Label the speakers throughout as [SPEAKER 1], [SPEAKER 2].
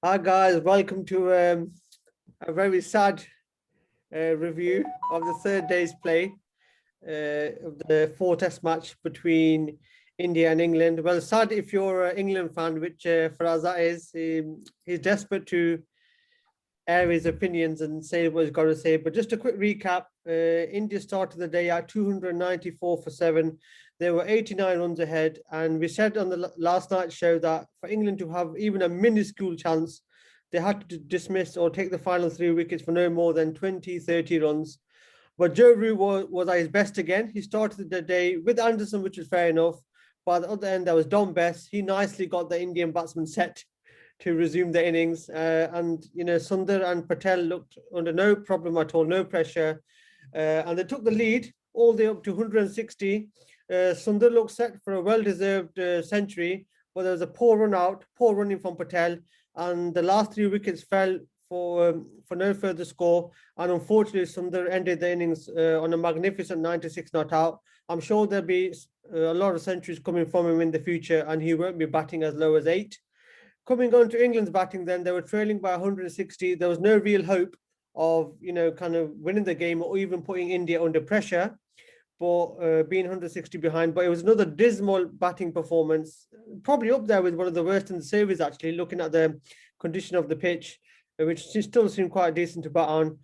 [SPEAKER 1] Hi guys, welcome to a very sad review of the third day's play of the four test match between India and England. Well, sad if you're an England fan, which Faraz that is. He's desperate to air his opinions and say what he's got to say. But just a quick recap, India started the day at 294 for seven. They were 89 runs ahead. And we said on the last night's show that for England to have even a minuscule chance, they had to dismiss or take the final three wickets for no more than 20, 30 runs. But Joe Root was at his best again. He started the day with Anderson, which is fair enough. But at the other end, there was Dom Bess. He nicely got the Indian batsman set to resume the innings. Sundar and Patel looked under no problem at all, no pressure. And they took the lead all the way up to 160. Sundar looked set for a well-deserved century, but there was a poor run out, poor running from Patel, and the last three wickets fell for no further score. And unfortunately, Sundar ended the innings on a magnificent 96 not out. I'm sure there'll be a lot of centuries coming from him in the future, and he won't be batting as low as 8. Coming on to England's batting, then they were trailing by 160. There was no real hope of kind of winning the game or even putting India under pressure, but being 160 behind. But it was another dismal batting performance, probably up there with one of the worst in the series. Actually, looking at the condition of the pitch, which still seemed quite decent to bat on.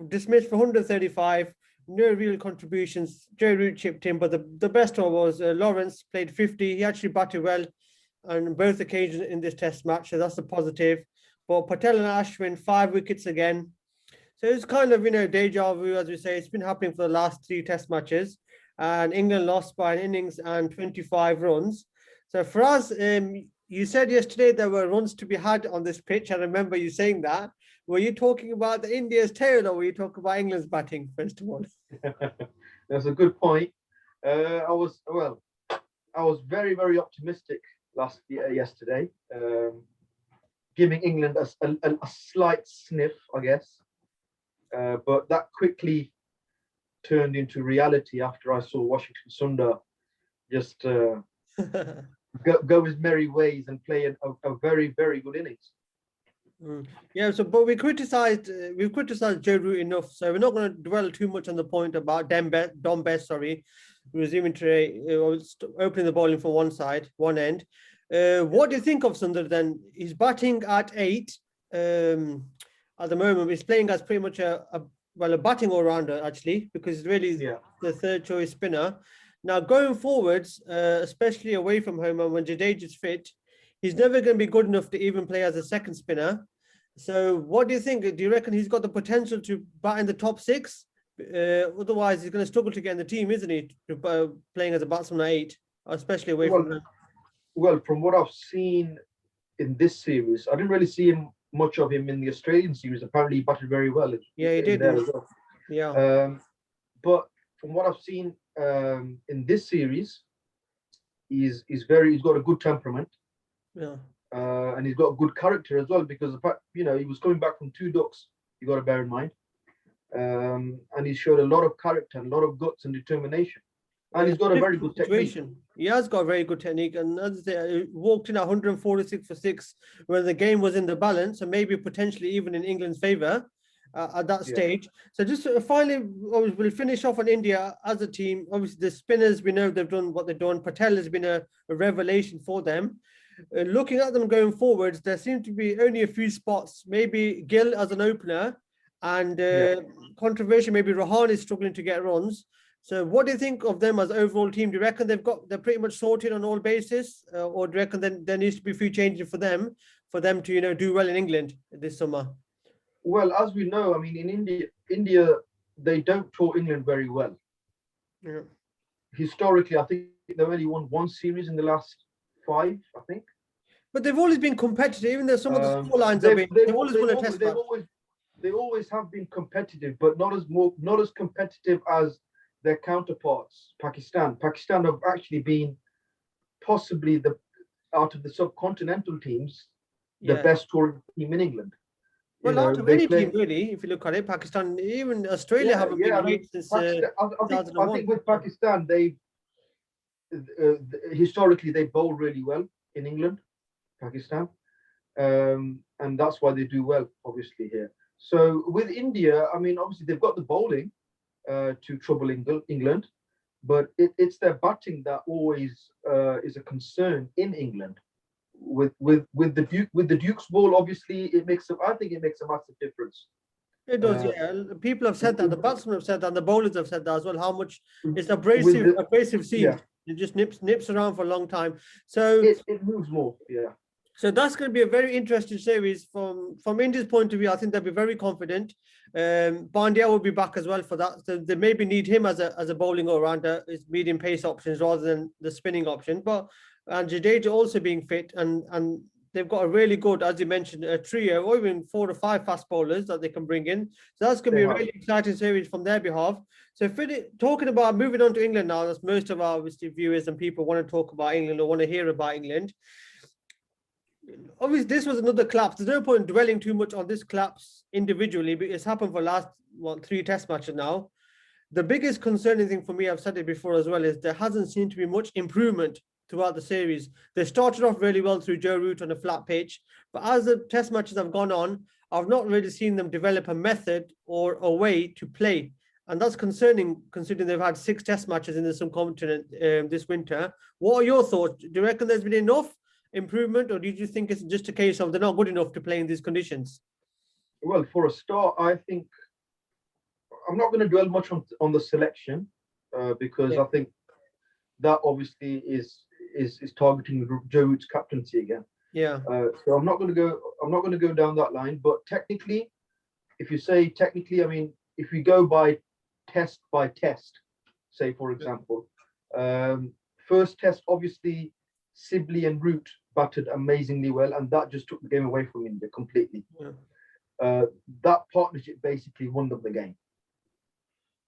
[SPEAKER 1] Dismissed for 135. No real contributions. Joe Root chipped in, but the best one was Lawrence played 50. He actually batted well on both occasions in this test match, so that's a positive. But Patel and Ashwin, 5 wickets again. So it's kind of, deja vu, as we say. It's been happening for the last three test matches. And England lost by an innings and 25 runs. So for us, you said yesterday there were runs to be had on this pitch. I remember you saying that. Were you talking about the India's tail or were you talking about England's batting, first of all?
[SPEAKER 2] That's a good point. I was very, very optimistic yesterday, giving England a slight sniff, I guess. But that quickly turned into reality after I saw Washington Sundar just go his merry ways and play a very, very good innings.
[SPEAKER 1] Yeah, but we've criticized Joe Root enough, so we're not going to dwell too much on the point about Dom Bess, resuming today, opening the bowling for one end. What do you think of Sundar then? He's batting at 8 at the moment. He's playing as pretty much a batting all-rounder, actually, because he's really the third choice spinner. Now, going forwards, especially away from home and when Jadeja's fit, he's never going to be good enough to even play as a second spinner. So what do you think? Do you reckon he's got the potential to bat in the top 6? Otherwise, he's going to struggle to get in the team, isn't he? Playing as a batsman at 8, especially away from home.
[SPEAKER 2] Well, from what I've seen in this series, I didn't really see much of him in the Australian series. Apparently, he batted very well.
[SPEAKER 1] Yeah, he did.
[SPEAKER 2] There as well.
[SPEAKER 1] Yeah.
[SPEAKER 2] But from what I've seen in this series, he's got a good temperament.
[SPEAKER 1] Yeah.
[SPEAKER 2] And he's got a good character as well because he was coming back from 2 ducks. You got to bear in mind, and he showed a lot of character and a lot of guts and determination. And he's got a very good technique.
[SPEAKER 1] He has got a very good technique, and as I say, he walked in at 146 for 6 when the game was in the balance, and maybe potentially even in England's favour at that stage. So just finally, we'll finish off on India as a team. Obviously, the spinners, we know they've done what they've done. Patel has been a revelation for them. Looking at them going forwards, there seem to be only a few spots. Maybe Gill as an opener, and controversial. Maybe Rahane is struggling to get runs. So, what do you think of them as overall team? Do you reckon they're pretty much sorted on all bases, or do you reckon then there needs to be a few changes for them to do well in England this summer?
[SPEAKER 2] Well, as we know, I mean, in India they don't tour England very well.
[SPEAKER 1] Yeah.
[SPEAKER 2] Historically, I think they've only won one series in the last 5, I think.
[SPEAKER 1] But they've always been competitive, even though some of the scorelines have been. They've always won a test match.
[SPEAKER 2] They always have been competitive, but not as competitive as their counterparts, Pakistan. Pakistan have actually been possibly out of the subcontinental teams, the best touring team in England.
[SPEAKER 1] Well, out of any team, really, if you look at it, Pakistan, even Australia haven't been great since
[SPEAKER 2] I think with Pakistan, they historically they bowl really well in England, Pakistan. and that's why they do well, obviously here. So with India, I mean, obviously they've got the bowling to trouble England, but it's their batting that always is a concern in England. With the Duke's ball, obviously I think it makes a massive difference.
[SPEAKER 1] It does,
[SPEAKER 2] Uh,
[SPEAKER 1] yeah. People have said that, the batsmen have said that, the bowlers have said that as well, how much it's
[SPEAKER 2] with the,
[SPEAKER 1] abrasive seam.
[SPEAKER 2] yeah,
[SPEAKER 1] It just nips around for a long time. So
[SPEAKER 2] it moves more. Yeah,
[SPEAKER 1] so that's going to be a very interesting series from India's point of view. I think they'll be very confident. Pandya will be back as well for that. So they maybe need him as a bowling all-rounder, his medium pace options rather than the spinning option. But and Jadeja also being fit, and they've got a really good, as you mentioned, a trio or even 4 or 5 fast bowlers that they can bring in. So that's going to be a really exciting series from their behalf. So talking about moving on to England now, as most of our obviously viewers and people want to talk about England or want to hear about England. Obviously, this was another collapse. There's no point dwelling too much on this collapse individually, but it's happened for the last 3 test matches now. The biggest concerning thing for me, I've said it before as well, is there hasn't seemed to be much improvement throughout the series. They started off really well through Joe Root on a flat pitch, but as the test matches have gone on, I've not really seen them develop a method or a way to play. And that's concerning, considering they've had 6 test matches in the subcontinent this winter. What are your thoughts? Do you reckon there's been enough improvement, or do you think it's just a case of they're not good enough to play in these conditions?
[SPEAKER 2] Well, for a start, I think I'm not going to dwell much on the selection because I think that obviously is targeting Joe Root's captaincy again.
[SPEAKER 1] Yeah.
[SPEAKER 2] So I'm not going to go down that line. But technically, if you say technically, I mean, if we go by test, say for example, first test, obviously Sibley and Root batted amazingly well, and that just took the game away from India completely.
[SPEAKER 1] Yeah.
[SPEAKER 2] That partnership basically won them the game.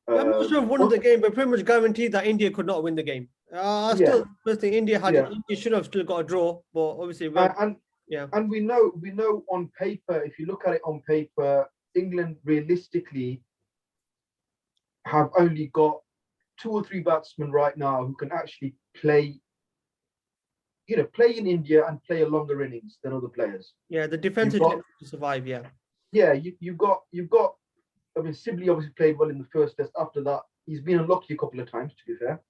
[SPEAKER 1] I'm not sure won the game, but pretty much guaranteed that India could not win the game. I still think India should have still got a draw, but obviously,
[SPEAKER 2] and we know on paper, if you look at it on paper, England realistically have only got 2 or 3 batsmen right now who can actually play in India and play a longer innings than other players.
[SPEAKER 1] Yeah, the defensive to survive.
[SPEAKER 2] Yeah, you've got. I mean, Sibley obviously played well in the first test. After that, he's been unlucky a couple of times. To be fair,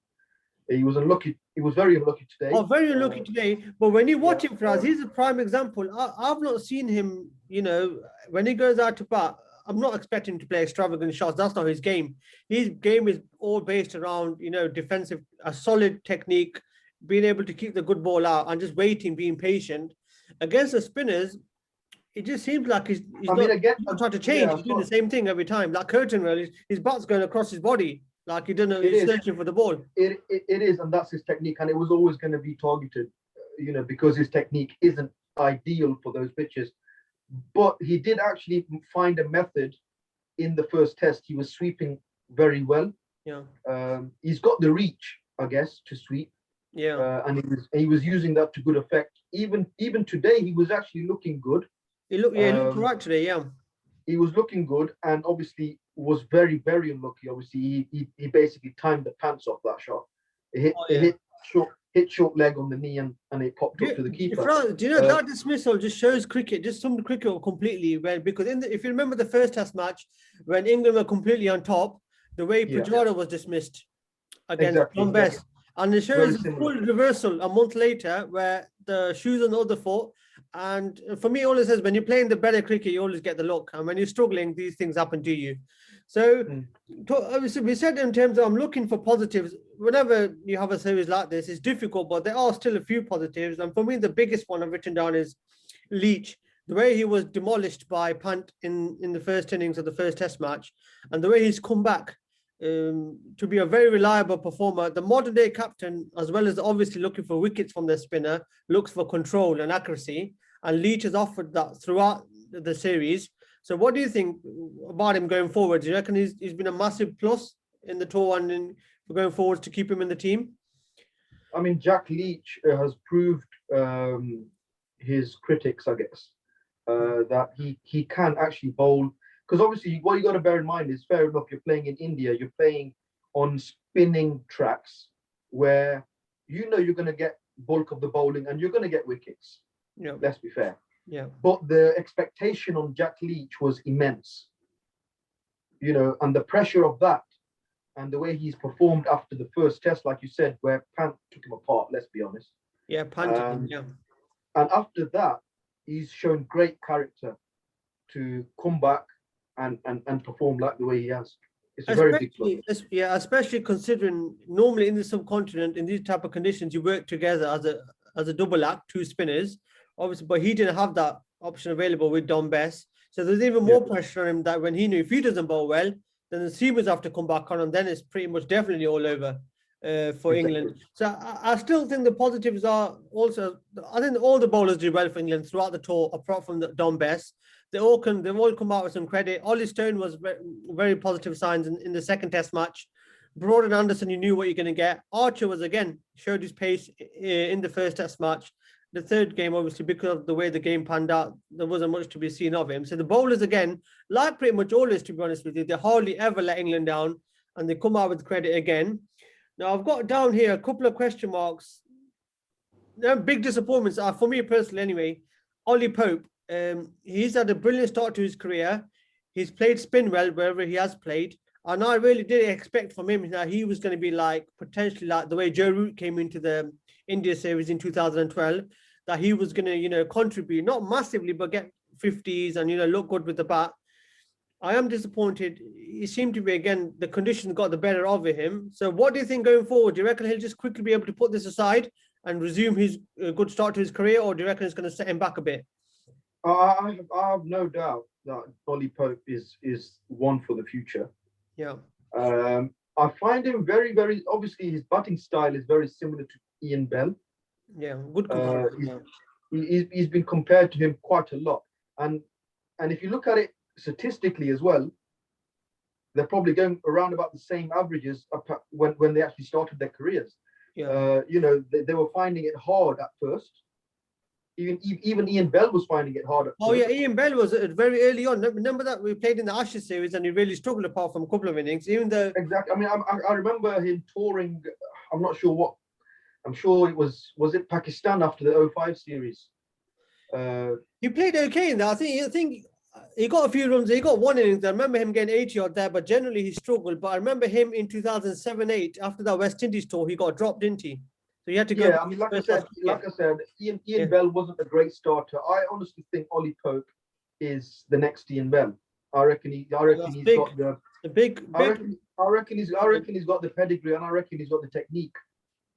[SPEAKER 2] he was unlucky. He was very unlucky today.
[SPEAKER 1] Oh, very unlucky today. But when you watch him, Faraz, he's a prime example. I've not seen him. When he goes out to bat, I'm not expecting him to play extravagant shots. That's not his game. His game is all based around defensive, a solid technique, being able to keep the good ball out and just waiting, being patient. Against the spinners, it just seems like he's not trying to change. He's doing the same thing every time. Like Curtin, really, his bat's going across his body. Like he doesn't know he's searching for the ball.
[SPEAKER 2] It is, and that's his technique. And it was always going to be targeted, because his technique isn't ideal for those pitches. But he did actually find a method in the first test. He was sweeping very well.
[SPEAKER 1] Yeah.
[SPEAKER 2] He's got the reach, I guess, to sweep.
[SPEAKER 1] Yeah.
[SPEAKER 2] And he was using that to good effect. Even today, he was actually looking good.
[SPEAKER 1] He looked right today. Yeah.
[SPEAKER 2] He was looking good, and obviously was very, very unlucky. Obviously, he basically timed the pants off that shot. It hit short leg on the knee, and it popped up to the keeper.
[SPEAKER 1] Do you know that dismissal just shows cricket, just some cricket completely because if you remember the first test match when England were completely on top, the way Pujara was dismissed against John Best. And it shows a full reversal a month later where the shoes on the other foot. And for me, all it says, when you're playing the better cricket, you always get the luck. And when you're struggling, these things happen to you. So obviously we said in terms of I'm looking for positives. Whenever you have a series like this, it's difficult, but there are still a few positives. And for me, the biggest one I've written down is Leach. The way he was demolished by Pant in the first innings of the first test match, and the way he's come back to be a very reliable performer. The modern day captain, as well as obviously looking for wickets from their spinner, looks for control and accuracy, and Leach has offered that throughout the series. So what do you think about him going forward? Do you reckon he's been a massive plus in the tour and going forward to keep him in the team?
[SPEAKER 2] I mean, Jack Leach has proved his critics, I guess, that he can actually bowl. Because obviously, what you got to bear in mind is, fair enough, you're playing in India, you're playing on spinning tracks where you're going to get bulk of the bowling and you're going to get wickets.
[SPEAKER 1] Yeah.
[SPEAKER 2] Let's be fair.
[SPEAKER 1] Yeah.
[SPEAKER 2] but the expectation on Jack Leach was immense. You know, and the pressure of that and the way he's performed after the first test, like you said, where Pant took him apart, let's be honest.
[SPEAKER 1] Yeah, Pant. Yeah.
[SPEAKER 2] And after that, he's shown great character to come back and perform like the way he has. It's a very big plus.
[SPEAKER 1] Especially considering normally in the subcontinent, in these type of conditions, you work together as a double act, two spinners, obviously, but he didn't have that option available with Dom Bess. So there's even more pressure on him that when he knew if he doesn't bowl well, then the seamers have to come back on, and then it's pretty much definitely all over for England. So I still think the positives are also, I think all the bowlers do well for England throughout the tour, apart from the Dom Bess. They've all come out with some credit. Ollie Stone was very positive signs in the second test match. Broad and Anderson, you knew what you're going to get. Archer was again showed his pace in the first test match. The third game, obviously, because of the way the game panned out, there wasn't much to be seen of him. So the bowlers, again, like pretty much always, to be honest with you, they hardly ever let England down, and they come out with credit again. Now, I've got down here a couple of question marks. They're big disappointments, for me personally anyway. Ollie Pope, he's had a brilliant start to his career. He's played spin well wherever he has played. And I really did expect from him that he was going to be like, potentially like the way Joe Root came into the India series in 2012, that he was going to, you know, contribute, not massively, but get 50s and, you know, look good with the bat. I am disappointed. He seemed to be, again, the conditions got the better of him. So what do you think going forward? Do you reckon he'll just quickly be able to put this aside and resume his good start to his career, or do you reckon it's going to set him back a bit?
[SPEAKER 2] I have no doubt that Ollie Pope is one for the future.
[SPEAKER 1] Yeah.
[SPEAKER 2] I find him very, very, obviously his batting style is very similar to Ian Bell.
[SPEAKER 1] Yeah, good comparison.
[SPEAKER 2] He's been compared to him quite a lot. And if you look at it statistically as well, they're probably going around about the same averages when they actually started their careers.
[SPEAKER 1] Yeah.
[SPEAKER 2] You know, they were finding it hard at first. Even Ian Bell was finding it hard at first.
[SPEAKER 1] Yeah, Ian Bell was very early on. Remember that we played in the Ashes series and he really struggled apart from a couple of innings. Even though
[SPEAKER 2] exactly, I mean, I remember him touring. I'm not sure what. I'm sure it was it Pakistan after the 05 series.
[SPEAKER 1] He played okay in that. I think he got a few runs. He got one innings. I remember him getting 80 odd there, but generally he struggled. But I remember him in 2007-8 after that West Indies tour, he got dropped, didn't he? So you had to go.
[SPEAKER 2] Yeah, I mean, like I said, Ian Bell wasn't a great starter. I honestly think Ollie Pope is the next Ian Bell. I reckon he's got the big. I reckon he's got the pedigree, and I reckon he's got the technique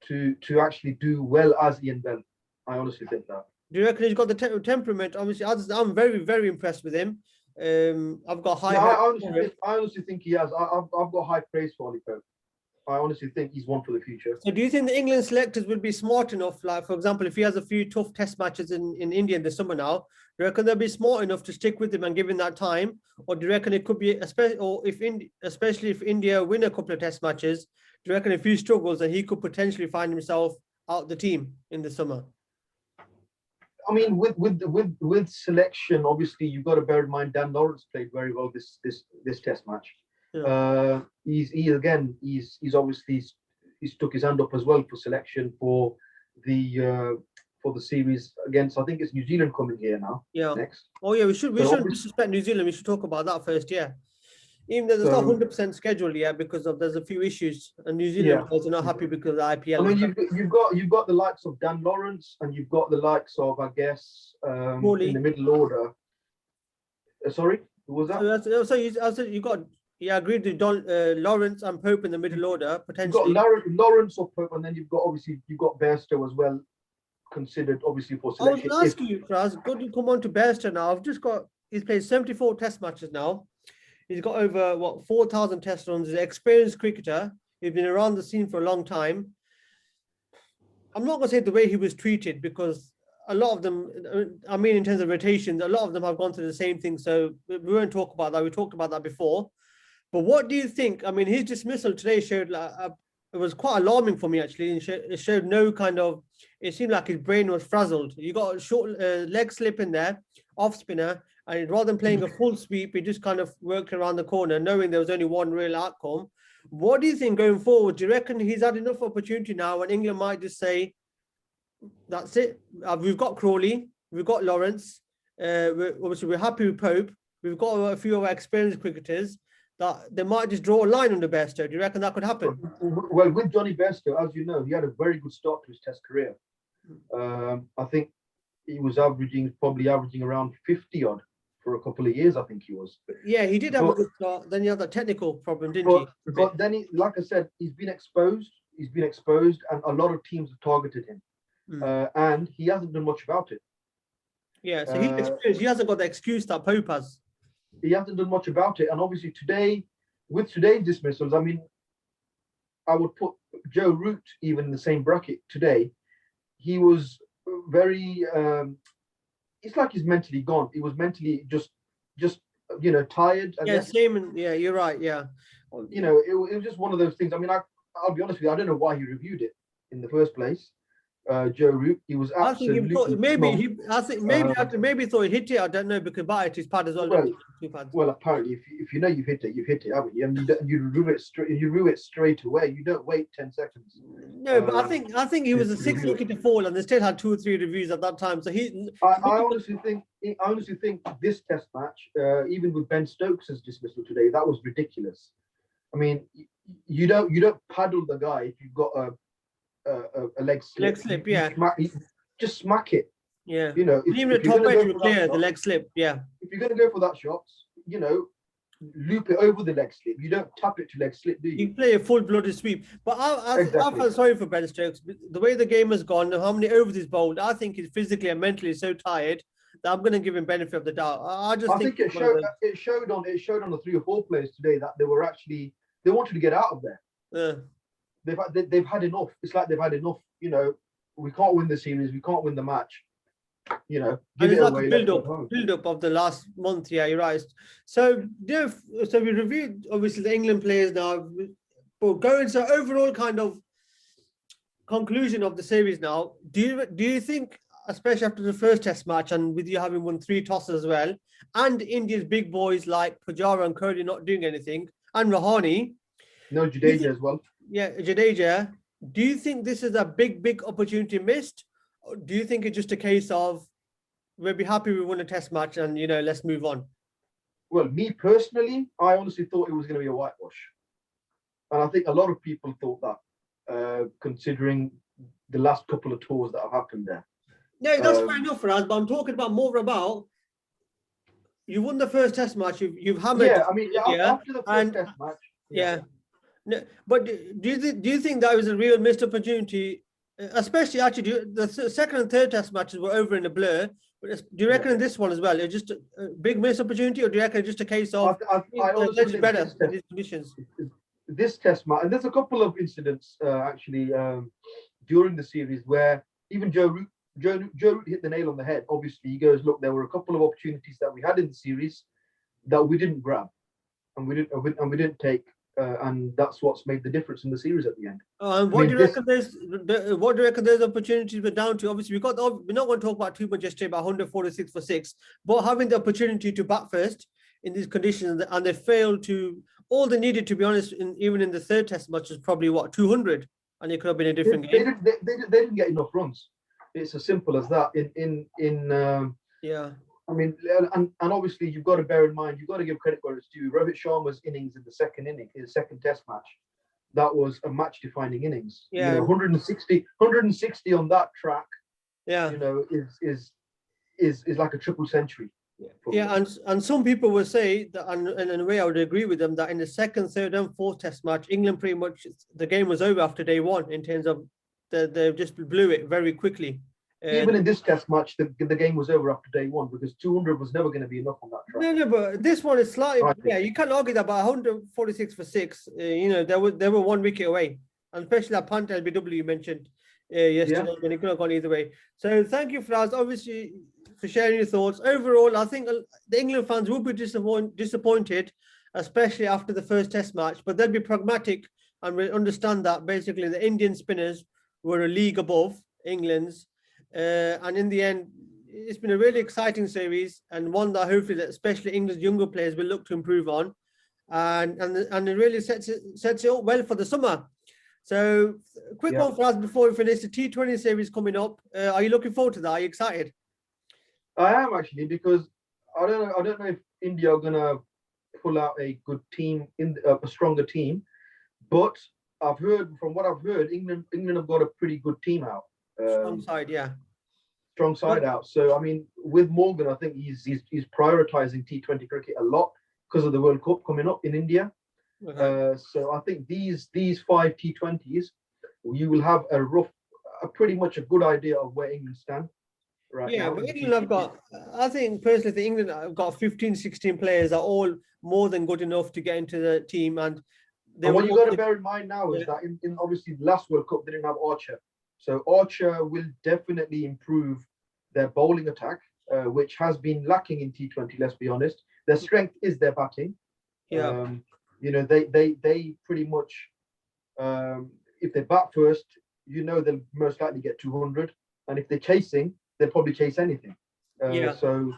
[SPEAKER 2] to actually do well as Ian Bell. I honestly think that.
[SPEAKER 1] Do you reckon he's got the temperament? Obviously, I'm very, very impressed with him. I've got high.
[SPEAKER 2] I honestly think he has. I've got high praise for Ollie Pope. I honestly think he's one for the future.
[SPEAKER 1] So do you think the England selectors will be smart enough, like, for example, if he has a few tough test matches in India in the summer now, do you reckon they'll be smart enough to stick with him and give him that time? Or do you reckon it could be, especially if India win a couple of test matches, do you reckon if he struggles and he could potentially find himself out the team in the summer?
[SPEAKER 2] I mean, with selection, obviously you've got to bear in mind Dan Lawrence played very well this test match. Yeah. He's obviously took his hand up as well for selection for the series against, I think it's New Zealand coming here now.
[SPEAKER 1] Yeah.
[SPEAKER 2] Next.
[SPEAKER 1] Oh yeah, we shouldn't disrespect New Zealand. We should talk about that first. Yeah. Even though there's not 100% scheduled yet because there's a few issues, and New Zealand players are not happy because of the IPL.
[SPEAKER 2] I mean, you've got the likes of Dan Lawrence, and you've got the likes of, I guess, in the middle order. Sorry, who was that?
[SPEAKER 1] So you got. Yeah, I agreed with Lawrence and Pope in the middle order, potentially.
[SPEAKER 2] You've got Lawrence or Pope, and then you've got Bairstow as well, considered obviously for selection.
[SPEAKER 1] I was asking you, Fraz, good to come on to Bairstow now. He's played 74 test matches now. He's got over, 4,000 test runs. He's an experienced cricketer. He's been around the scene for a long time. I'm not going to say the way he was treated, because a lot of them, I mean, in terms of rotations, a lot of them have gone through the same thing. So we won't talk about that. We talked about that before. But what do you think? I mean, his dismissal today showed, it was quite alarming for me, actually. It showed no kind of, it seemed like his brain was frazzled. You got a short leg slip in there, off spinner, and rather than playing a full sweep, he just kind of worked around the corner, knowing there was only one real outcome. What do you think going forward? Do you reckon he's had enough opportunity now and England might just say, that's it? We've got Crawley, we've got Lawrence, we're happy with Pope. We've got a few of our experienced cricketers that they might just draw a line on the Bairstow. Do you reckon that could happen?
[SPEAKER 2] Well, with Johnny Bairstow, as you know, he had a very good start to his Test career. I think he was probably averaging around 50 odd for a couple of years. I think he was.
[SPEAKER 1] Yeah, he did have a good start. Then he had that technical problem, didn't he?
[SPEAKER 2] But then, like I said, he's been exposed. And a lot of teams have targeted him, and he hasn't done much about it.
[SPEAKER 1] Yeah, so he's experienced. He hasn't got the excuse that Pope has.
[SPEAKER 2] He hasn't done much about it, and obviously with today's dismissals, I mean, I would put Joe Root even in the same bracket today. He was very. It's like he's mentally gone. He was mentally just tired. And
[SPEAKER 1] yeah, same. And yeah, you're right. Yeah.
[SPEAKER 2] It was just one of those things. I mean, I'll be honest with you. I don't know why he reviewed it in the first place. Joe Root, he was absolutely.
[SPEAKER 1] I think maybe he thought he hit it. I don't know, because Bat hit his pad as well.
[SPEAKER 2] Well, apparently, if you know you've hit it, haven't you? And you rue it straight. You rue it straight away. You don't wait 10 seconds.
[SPEAKER 1] No, but I think he was a 6th wicket to fall, and they still had 2 or 3 reviews at that time. So
[SPEAKER 2] I honestly think this Test match, even with Ben Stokes' dismissal today, that was ridiculous. I mean, you don't paddle the guy if you've got a leg slip.
[SPEAKER 1] Yeah.
[SPEAKER 2] Just smack it.
[SPEAKER 1] Yeah.
[SPEAKER 2] Even
[SPEAKER 1] a top edge would clear the leg slip. Yeah.
[SPEAKER 2] If you're going to go for that shot, loop it over the leg slip. You don't tap it to leg slip, do you?
[SPEAKER 1] You play a full-blooded sweep. But I feel sorry for Ben Stokes. The way the game has gone, how many overs he's bowled, I think he's physically and mentally so tired that I'm going to give him benefit of the doubt. I think
[SPEAKER 2] it showed on the 3 or 4 players today that they wanted to get out of there.
[SPEAKER 1] Yeah.
[SPEAKER 2] They've had enough. It's like they've had enough. We can't win the series. We can't win the match. Give it away.
[SPEAKER 1] Build up of the last month. Yeah, you're right. So we reviewed obviously the England players now. But going to overall kind of conclusion of the series now. Do you think, especially after the first Test match, and with you having won 3 tosses as well, and India's big boys like Pujara and Kohli not doing anything, and Rahane,
[SPEAKER 2] no Jadeja as well.
[SPEAKER 1] Yeah, Jadeja. Do you think this is a big opportunity missed? Or do you think it's just a case of we'll be happy we won a Test match and let's move on?
[SPEAKER 2] Well, me personally, I honestly thought it was going to be a whitewash, and I think a lot of people thought that, considering the last couple of tours that have happened there.
[SPEAKER 1] No, that's fair enough for us, but I'm talking about you won the first Test match. You've hammered.
[SPEAKER 2] Yeah, I mean, after the first Test match.
[SPEAKER 1] Yeah. No, but do you think that was a real missed opportunity? Especially actually, the second and third Test matches were over in a blur. But do you reckon in this one as well, it's just a big missed opportunity, or do you reckon it's just a case of it's better in these conditions?
[SPEAKER 2] This Test match, and there's a couple of incidents actually during the series where even Joe Root hit the nail on the head. Obviously, he goes, look, there were a couple of opportunities that we had in the series that we didn't grab, and we didn't take. And that's what's made the difference in the series at the end.
[SPEAKER 1] And what do you reckon those opportunities were down to? Obviously, we're not going to talk about too much yesterday about 146 for 6, but having the opportunity to bat first in these conditions, and they failed to. All they needed, to be honest, even in the third Test match, was probably 200, and it could have been a different game.
[SPEAKER 2] They didn't get enough runs. It's as simple as that.
[SPEAKER 1] Yeah.
[SPEAKER 2] I mean, and obviously you've got to bear in mind, you've got to give credit where it's due. Rohit Sharma's innings in the second Test match, that was a match-defining innings.
[SPEAKER 1] Yeah.
[SPEAKER 2] 160 on that track.
[SPEAKER 1] Yeah.
[SPEAKER 2] Is like a triple century.
[SPEAKER 1] Yeah, and some people will say that, and in a way I would agree with them, that in the second, third, and fourth Test match, England pretty much the game was over after day 1 in terms of they just blew it very quickly.
[SPEAKER 2] Even in this Test match, the game was over after day 1 because 200 was never going to be enough on that track.
[SPEAKER 1] No, but this one is slightly. Right. Yeah, you can't argue that. But 146 for 6, they were 1 wicket away, and especially that punt LBW you mentioned yesterday, when it could have gone either way. So thank you, Faraz, obviously for sharing your thoughts. Overall, I think the England fans will be disappointed, especially after the first Test match. But they'll be pragmatic and will understand that basically the Indian spinners were a league above England's. And in the end, it's been a really exciting series, and one that hopefully that especially England's younger players will look to improve on, and it really sets it up well for the summer. So quick one for us before we finish the T20 series coming up. Are you looking forward to that? Are you excited?
[SPEAKER 2] I am actually, because I don't know if India are gonna pull out a good team a stronger team, but I've heard from what I've heard, England have got a pretty good team out,
[SPEAKER 1] Strong side, yeah.
[SPEAKER 2] strong side out. So I mean, with Morgan, I think he's prioritizing T20 cricket a lot because of the World Cup coming up in India.
[SPEAKER 1] Okay.
[SPEAKER 2] So I think these 5 T20s, you will have a pretty much a good idea of where England stand right
[SPEAKER 1] Yeah,
[SPEAKER 2] now
[SPEAKER 1] but
[SPEAKER 2] in the
[SPEAKER 1] England have
[SPEAKER 2] T20.
[SPEAKER 1] got, I think personally, the England have got 15, 16 players are all more than good enough to get into the team, and they
[SPEAKER 2] And
[SPEAKER 1] will
[SPEAKER 2] what you got to
[SPEAKER 1] also,
[SPEAKER 2] bear in mind now is
[SPEAKER 1] yeah,
[SPEAKER 2] that in obviously the last World Cup they didn't have Archer, so Archer will definitely improve their bowling attack, which has been lacking in T20. Let's be honest, their strength is their batting.
[SPEAKER 1] yeah,
[SPEAKER 2] You know, they pretty much, if they bat first, you know they'll most likely get 200, and if they're chasing, they'll probably chase anything.
[SPEAKER 1] yeah.
[SPEAKER 2] So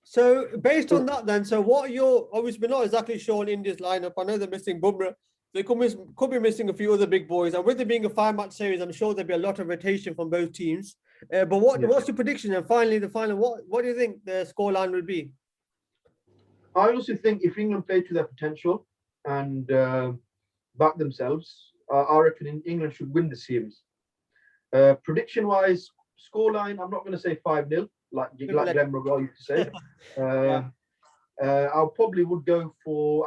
[SPEAKER 1] So based on that, then, so what are your, obviously we're not exactly sure on India's lineup. I know they're missing Bumrah. They could be missing a few other big boys, and with it being a 5-match series, I'm sure there'll be a lot of rotation from both teams. But
[SPEAKER 2] yeah,
[SPEAKER 1] what's your prediction? And finally, the final, what do you think the scoreline will be?
[SPEAKER 2] I also think if England play to their potential and back themselves, I reckon England should win the series. Prediction wise, scoreline, I'm not going to say 5-0, like Glenn Rogal used to say.
[SPEAKER 1] Yeah.
[SPEAKER 2] I would probably go for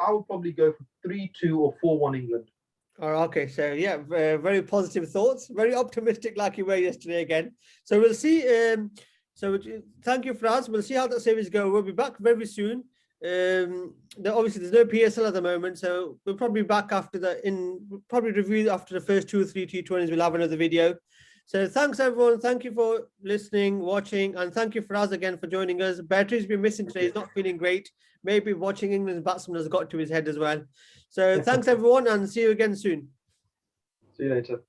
[SPEAKER 2] 3-2 or 4-1 England.
[SPEAKER 1] Oh, okay, so yeah, very positive thoughts, very optimistic, like you were yesterday again. So we'll see. Thank you, Fraz. We'll see how that series go. We'll be back very soon. Obviously there's no PSL at the moment, so we'll probably be back after probably review after the first 2 or 3 T20s. We'll have another video. So thanks everyone. Thank you for listening, watching, and thank you Fraz again for joining us. Battery's been missing today. He's not feeling great. Maybe watching England's batsman has got to his head as well. So thanks everyone, and see you again soon.
[SPEAKER 2] See you later.